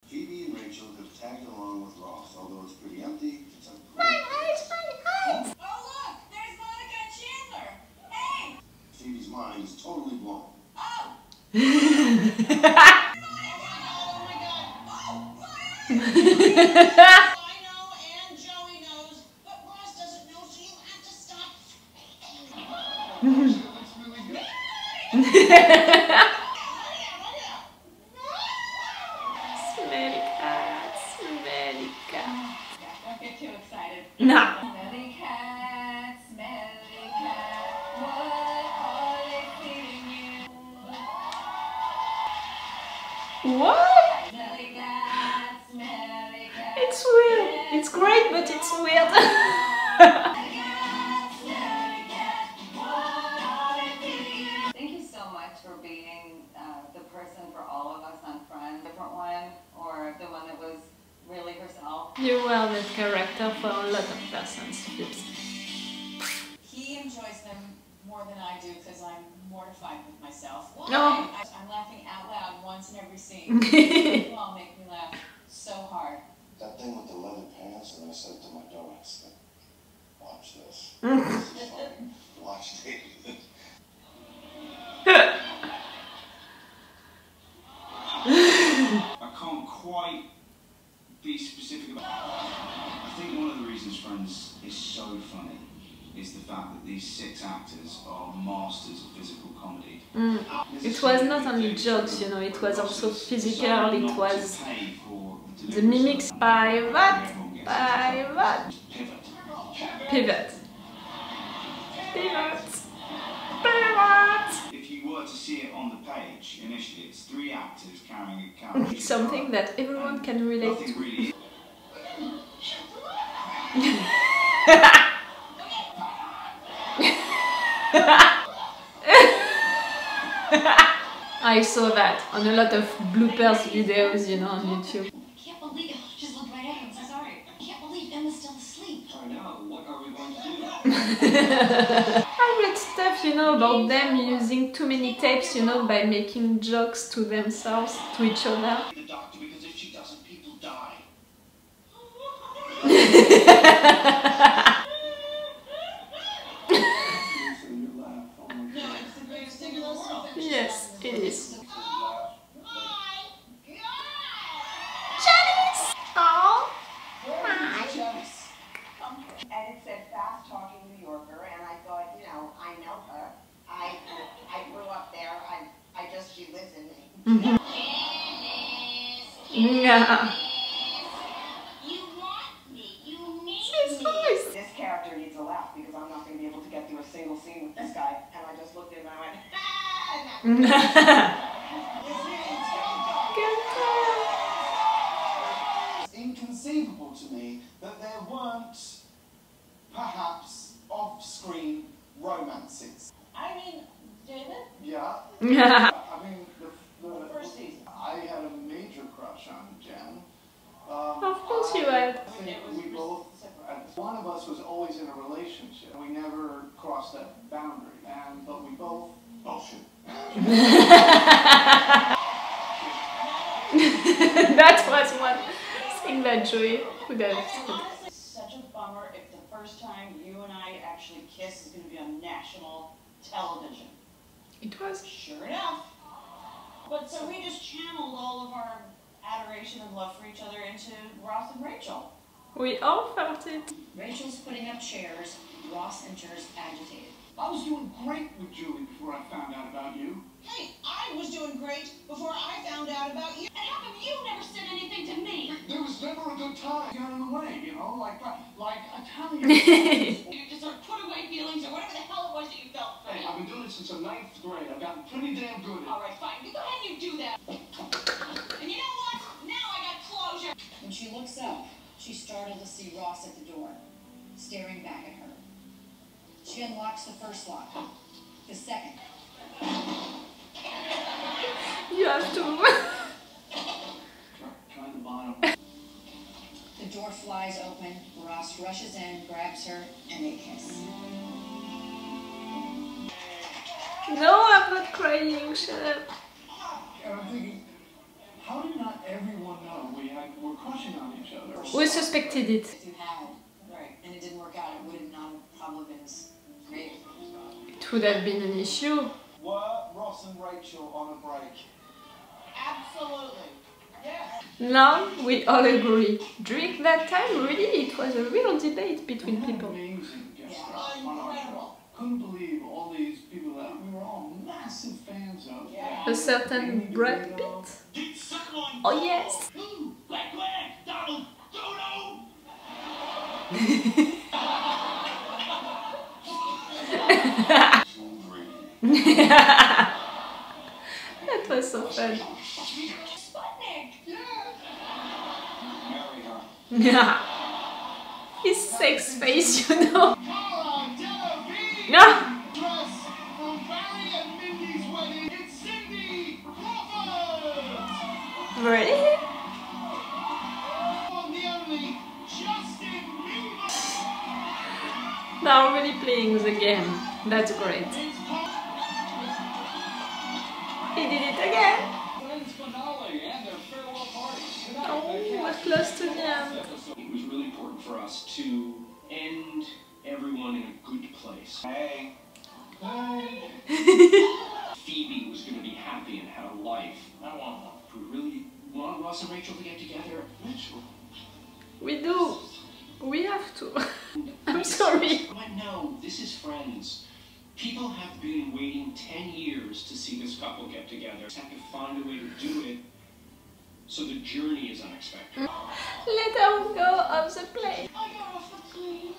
Phoebe and Rachel have tagged along with Ross, although it's pretty empty. It's a great Oh look, there's Monica and Chandler. Hey! Phoebe's mind is totally blown. Oh! I know and Joey knows, but Ross doesn't know, so you have to stop. Looks really good. Smelly cat, smelly cat. Don't get too excited. No. Smelly cat, what are they feeding you? What? Smelly cat. It's weird. It's great, but it's weird. Thank you so much for being the person for all of us on Friends. Different one, or the one that was really herself. You were the character for a lot of persons, Phipps. He enjoys them more than I do because I'm mortified with myself. Why? No. I'm laughing out loud once in every scene. You all make me laugh so hard. That thing with the leather pants, and I said to my daughter, I said, watch this. This is funny. Watch David. I can't quite be specific about it. I think one of the reasons Friends is so funny is the fact that these 6 actors are masters of physical comedy. It was not only jokes, you know, it was also physical, it was the mimics. Pivot. If you were to see it on the page, initially it's 3 actors carrying a character. It's something that everyone can relate to. Really I saw that on a lot of bloopers videos, you know, on YouTube. I can't believe it. Just looked right at him. So sorry. I can't believe Emma's still asleep. I know. What are we going to do? I read stuff, you know, about them using too many tapes, you know, by making jokes to themselves, to each other. The doctor, because if she doesn't, people die. Yes, it is. And it said fast-talking New Yorker, and I thought, you know, I know her. I grew up there. She lives in me. Yeah. You want me. You need It's nice. This character needs a laugh because I'm not going to be able to get through a single scene with this guy. And I just looked at him and I went, It's inconceivable to me that there weren't, perhaps, off-screen romances. I mean, David? Yeah. Yeah. I mean, the First season. I had a major crush on Jen. Of course you had. I think we both, one of us was always in a relationship. We never crossed that boundary, but we both, bullshit. That was one thing that Joey could have said. Honestly, such a bummer if the first time you and I actually kiss is going to be on national television. It was. Sure enough. But so we just channeled all of our adoration and love for each other into Ross and Rachel. We all felt it. Rachel's putting up chairs. Ross enters agitated. I was doing great with Julie before I found out about you. Hey, I was doing great before I found out about you. And how come you never said anything to me? There was never a good time. Got in the way, you know, like Italian. You just sort of put away feelings or whatever the hell it was that you felt for Hey, me. I've been doing it since the 9th grade. I've gotten pretty damn good at it. All right, fine. You go ahead and you do that. And you know what? Now I got closure. When she looks up, she's startled to see Ross at the door, staring back at her. She unlocks the first lock. The second. You have to. Try the bottom. The door flies open. Ross rushes in, grabs her, and they kiss. No, I'm not crying. Shut up. And I'm thinking, how did not everyone know we We suspected it. If you had, right, and it didn't work out, it would have not probably been as great. It would have been an issue. Were Ross and Rachel on a break? Absolutely. Yes. Now we all agree. During that time, really, it was a real debate between people. Amazing guest Yeah. Incredible. Couldn't believe all these people that we were all massive fans of. Yeah. A certain Brad Pitt. Oh yes! Donald, That was so fun. Sputnik. Marry her. Yeah. His sex face, you know. Yeah. Really? Now really playing the game. That's great. He did it again. Oh, we're close to the end. It was really important for us to end everyone in a good place. Hey. Phoebe was going to be happy and have a life. I want one. We really want Ross and Rachel to get together. Rachel? We do. We have to. I'm sorry. But no, this is Friends. People have been waiting 10 years to see this couple get together. Just have to find a way to do it so the journey is unexpected. Let her go off the plane. I got off the plane.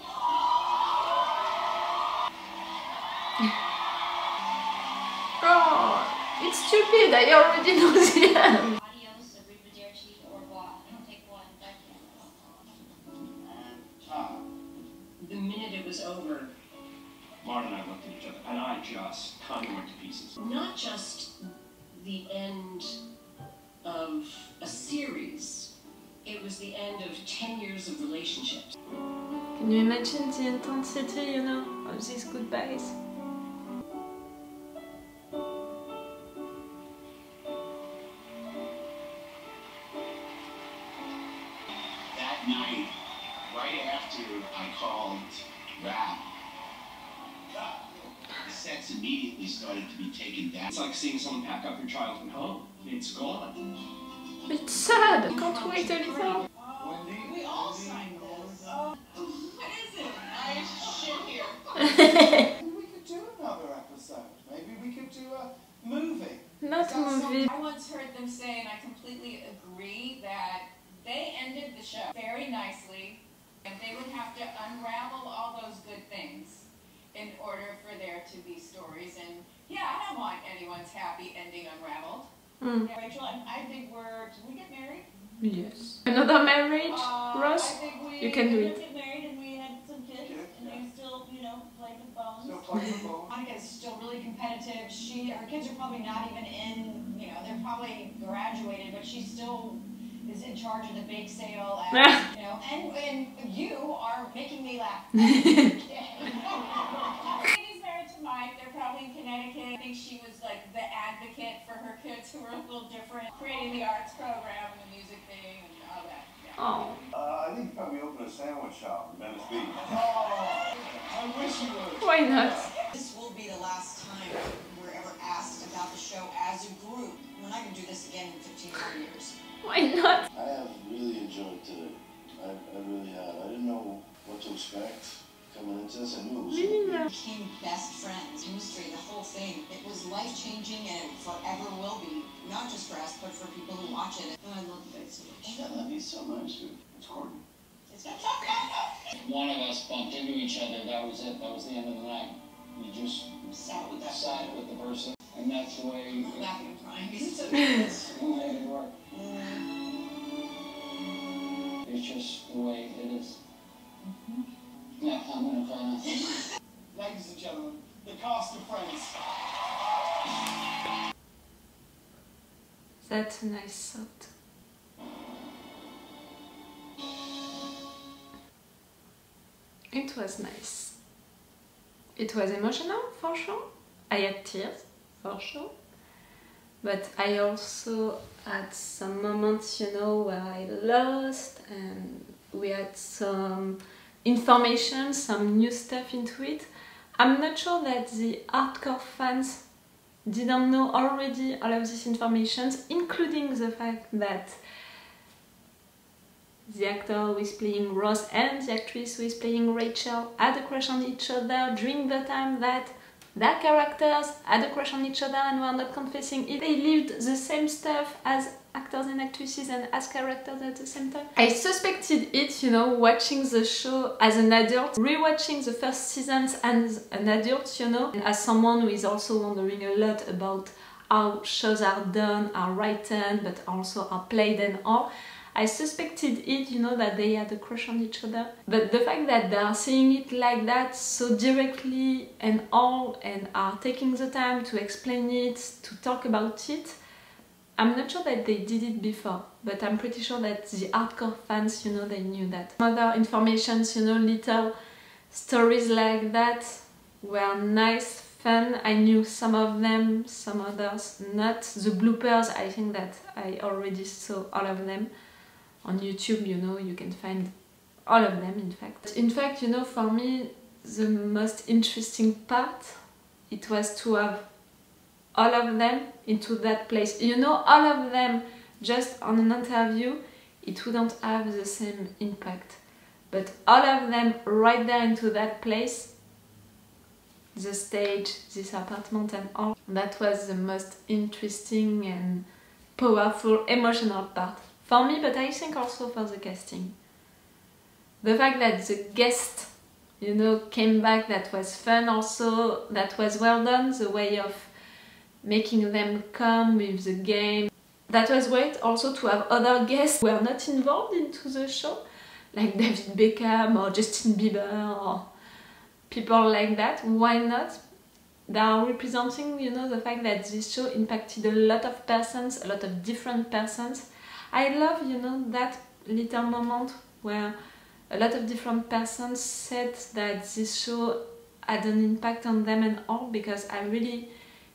Oh, it's stupid. I already know the end. Adios, arrivederci, au revoir. I don't take one, but the minute it was over, Martin and I looked at each other, and I just kind of went to pieces. not just the end of a series, it was the end of 10 years of relationships. Can you imagine the intensity, you know, of these goodbyes? That night, right after I called Rap, the sets immediately started to be taken down. It's like seeing someone pack up your childhood home. It's gone. It's sad. I can't wait a little. We all signed this. What is it? I shit here. Maybe we could do another episode. Maybe we could do a movie. Not movie. I once heard them say, and I completely agree, that they ended the show very nicely, and they would have to unravel all those good things in order for there to be stories. And yeah, I don't want anyone's happy ending unraveled. Mm. Rachel, I think did we get married? Yes. Another marriage, Ross? I think we You can do did it. get married and we had some kids, and they still, played with bones. Still playing the ball. Monica's still really competitive. Her kids are probably not even in, they're probably graduated, but she still is in charge of the bake sale. And, and you are making me laugh. Katie's married to Mike. They're probably in Connecticut. I think she was like the advocate for her kids who were a little different, creating the arts program and the music thing and all that. Yeah. Oh. I think you probably open a sandwich shop in Venice Beach. Oh, I wish you would. Why not? This will be the last time we're ever asked about the show as a group. We're not going to do this again in 15 more years. Why not? I have really enjoyed today. I really have. I didn't know what to expect coming into this. I knew it was Really? We became best friends. Chemistry, the whole thing. It was life-changing and it forever will be. Not just for us, but for people who watch it. Oh, I love you guys so much. I love you so much. It's Courtney. It's not One of us bumped into each other, that was it, that was the end of the night. You just sad with that. sat with the person, and that's the way I'm laughing and crying because it's so it's the way it worked. good. It's just the way it is. Yeah, I'm gonna cry now. Ladies and gentlemen, the cast of Friends. That's a nice thought. It was nice. It was emotional, for sure. I had tears, for sure. But I also had some moments, where I lost and we had some information, some new stuff into it. I'm not sure that the hardcore fans didn't know already all of this information, including the fact that the actor who is playing Ross and the actress who is playing Rachel had a crush on each other during the time that their characters had a crush on each other and were not confessing it. They lived the same stuff as actors and actresses and as characters at the same time. I suspected it, you know, watching the show as an adult, rewatching the first seasons as an adult, you know, and as someone who is also wondering a lot about how shows are done, are written, but also are played and all. I suspected it, you know, that they had a crush on each other. But the fact that they are saying it like that so directly and all, and are taking the time to explain it, to talk about it, I'm not sure that they did it before, but I'm pretty sure that the hardcore fans, you know, they knew that. Other informations, you know, little stories like that were nice, fun. I knew some of them, some others not. The bloopers, I think that I already saw all of them. On YouTube, you know, you can find all of them, in fact. In fact, you know, for me, the most interesting part, it was to have all of them into that place. You know, all of them just on an interview, it wouldn't have the same impact. But all of them right there into that place, the stage, this apartment and all, that was the most interesting and powerful, emotional part. For me, but I think also for the casting. The fact that the guest, you know, came back, that was fun also, that was well done, the way of making them come with the game. That was great also to have other guests who were not involved into the show, like David Beckham or Justin Bieber or people like that. Why not? They are representing, you know, the fact that this show impacted a lot of persons, a lot of different persons. I love, you know, that little moment where a lot of different persons said that this show had an impact on them and all, because I really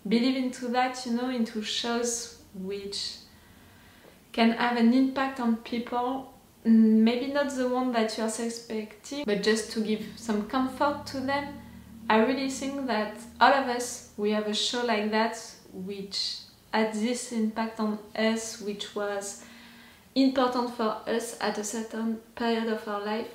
believe into that, you know, into shows which can have an impact on people. Maybe not the one that you are expecting, but just to give some comfort to them. I really think that all of us, we have a show like that which had this impact on us, which was important for us at a certain period of our life.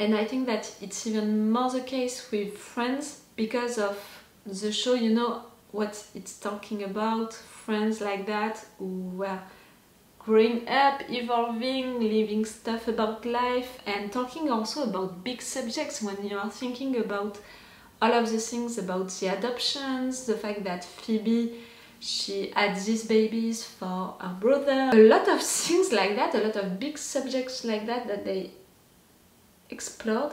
And I think that it's even more the case with Friends because of the show, you know, what it's talking about. Friends like that who were growing up, evolving, living stuff about life, and talking also about big subjects when you are thinking about all of the things about the adoptions, the fact that Phoebe, she had these babies for her brother. A lot of things like that, a lot of big subjects like that that they explored.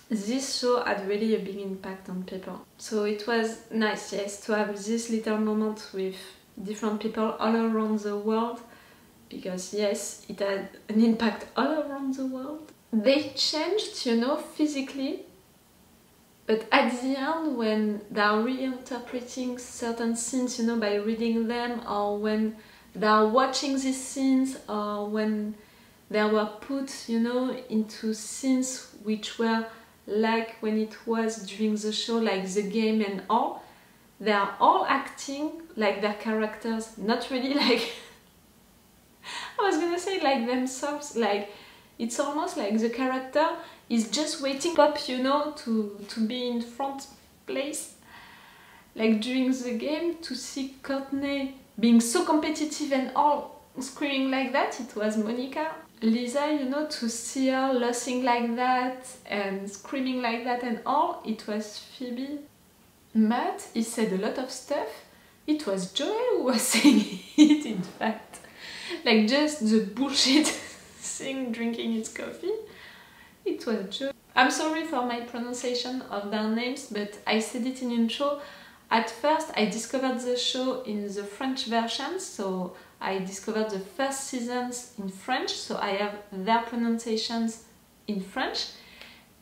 This show had really a big impact on people. So it was nice, yes, to have this little moment with different people all around the world, because yes, it had an impact all around the world. They changed, you know, physically, but at the end, when they are reinterpreting certain scenes, you know, by reading them, or when they are watching these scenes, or when they were put, you know, into scenes which were like when it was during the show, like the game and all, they are all acting like their characters, not really like I was gonna say like themselves, like it's almost like the character is just waiting up, you know, to be in front place. Like during the game, to see Courtney being so competitive and all screaming like that, it was Monica. Lisa, you know, to see her losing like that and screaming like that and all, it was Phoebe. Matt, he said a lot of stuff. It was Joel who was saying it, in fact. Like just the bullshit thing, drinking his coffee. It was Joel. I'm sorry for my pronunciation of their names, but I said it in intro. At first, I discovered the show in the French version, so I discovered the first seasons in French, so I have their pronunciations in French.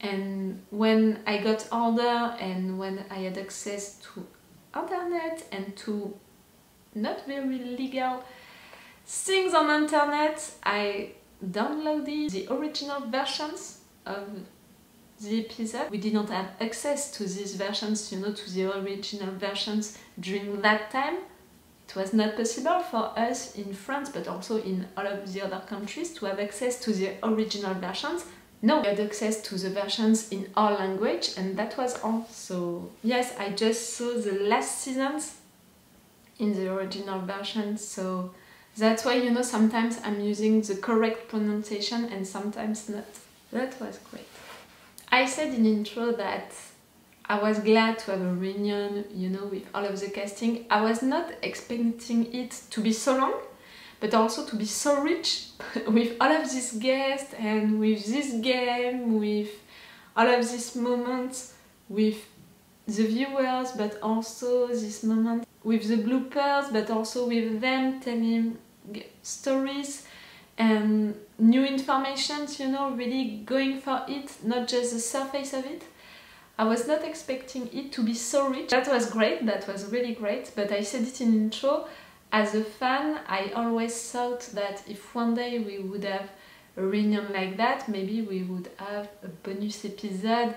And when I got older and when I had access to internet and to not very legal things on internet, I downloaded the original versions of the episode. We didn't have access to these versions, you know, to the original versions during that time. It was not possible for us in France, but also in all of the other countries, to have access to the original versions. No, we had access to the versions in our language, and that was all. So yes, I just saw the last seasons in the original version, so that's why, you know, sometimes I'm using the correct pronunciation and sometimes not. That was great. I said in intro that I was glad to have a reunion, you know, with all of the casting. I was not expecting it to be so long, but also to be so rich with all of these guests and with this game, with all of these moments with the viewers, but also this moment with the bloopers, but also with them telling stories and new information, you know, really going for it, not just the surface of it. I was not expecting it to be so rich. That was great, that was really great, but I said it in intro, as a fan, I always thought that if one day we would have a reunion like that, maybe we would have a bonus episode,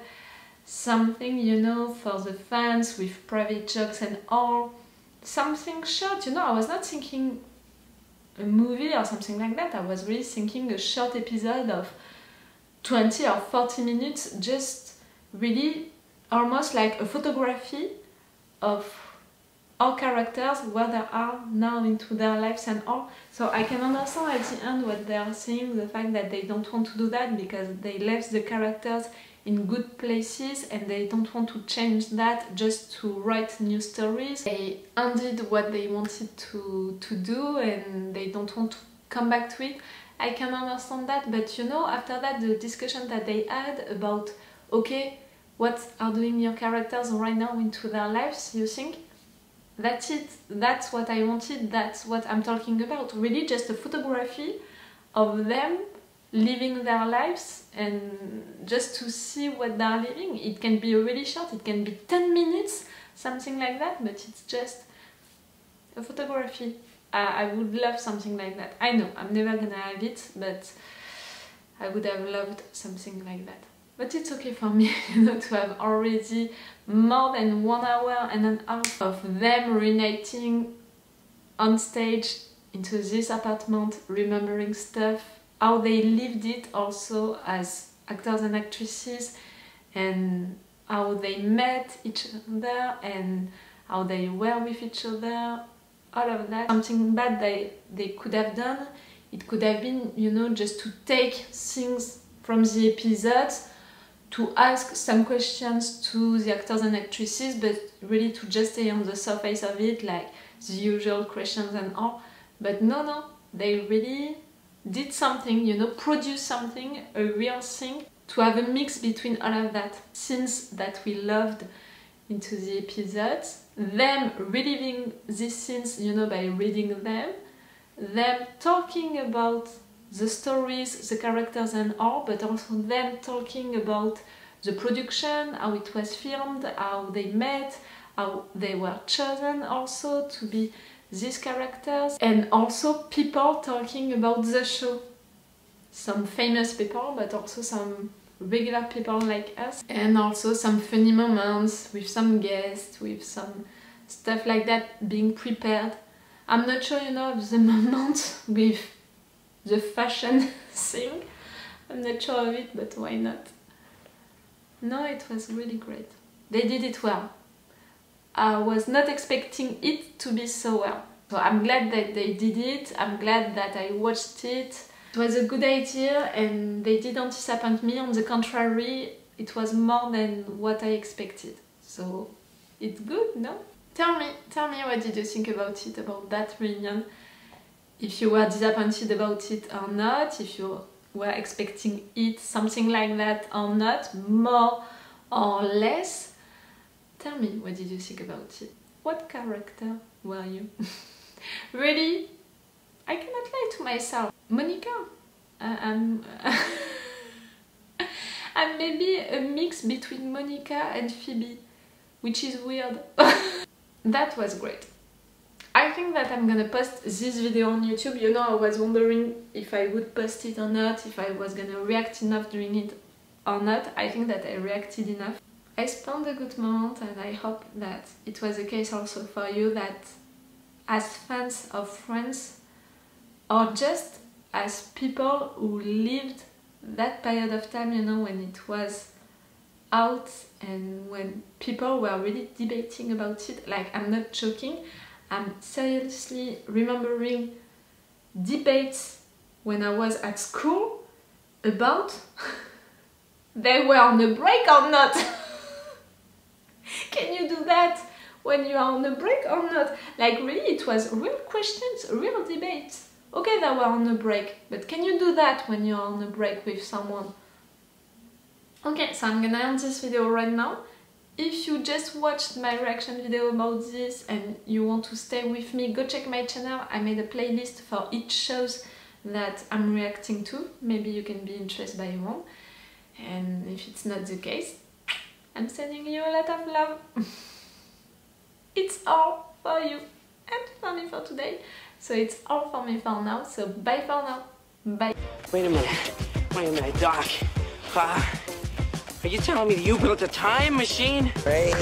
something, you know, for the fans with private jokes and all, something short, you know. I was not thinking a movie or something like that. I was really thinking a short episode of 20 or 40 minutes, just really almost like a photography of our characters, where they are now into their lives and all. So I can understand at the end what they are saying, the fact that they don't want to do that because they left the characters in good places and they don't want to change that just to write new stories. They undid what they wanted to do and they don't want to come back to it. I can understand that, but you know, after that, the discussion that they had about, okay, what are doing your characters right now into their lives, you think? That's it, that's what I wanted, that's what I'm talking about. Really just a photography of them living their lives and just to see what they're living. It can be really short, it can be 10 minutes, something like that, but it's just a photography. I would love something like that. I know, I'm never gonna have it, but I would have loved something like that. But it's okay for me, you know, to have already more than 1 hour and a half of them reuniting on stage into this apartment, remembering stuff, how they lived it also as actors and actresses, and how they met each other and how they were with each other, all of that. Something bad they could have done, it could have been, you know, just to take things from the episodes, to ask some questions to the actors and actresses, but really to just stay on the surface of it, like the usual questions and all. But no, they really did something, you know, produced something, a real thing, to have a mix between all of that. Scenes that we loved into the episodes, them reliving these scenes, you know, by reading them talking about the stories, the characters and all, but also them talking about the production, how it was filmed, how they met, how they were chosen also to be these characters, and also people talking about the show. Some famous people, but also some regular people like us, and also some funny moments with some guests, with some stuff like that being prepared. I'm not sure, you know, of the moment with the fashion thing. I'm not sure of it, but why not? No, it was really great. They did it well. I was not expecting it to be so well. So I'm glad that they did it. I'm glad that I watched it. It was a good idea and they didn't disappoint me. On the contrary, it was more than what I expected. So it's good, no? Tell me what did you think about it, about that reunion? If you were disappointed about it or not, if you were expecting it something like that or not, more or less. Tell me, what did you think about it? What character were you? Really? I cannot lie to myself. Monica? I'm maybe a mix between Monica and Phoebe, which is weird. That was great. I think that I'm gonna post this video on YouTube. You know, I was wondering if I would post it or not, if I was gonna react enough during it or not. I think that I reacted enough. I spent a good moment, and I hope that it was the case also for you, that as fans of Friends, or just as people who lived that period of time, you know, when it was out and when people were really debating about it. Like, I'm not joking, I'm seriously remembering debates when I was at school about they were on a break or not. Can you do that when you are on a break or not? Like, really, it was real questions, real debates. Okay, they were on a break, but can you do that when you're on a break with someone? Okay, so I'm gonna end this video right now. If you just watched my reaction video about this and you want to stay with me, go check my channel. I made a playlist for each shows that I'm reacting to. Maybe you can be interested by one. And if it's not the case, I'm sending you a lot of love. It's all for you and for me for today. So it's all for me for now. So bye for now. Bye. Wait a minute, Doc. Are you telling me that you built a time machine? Right.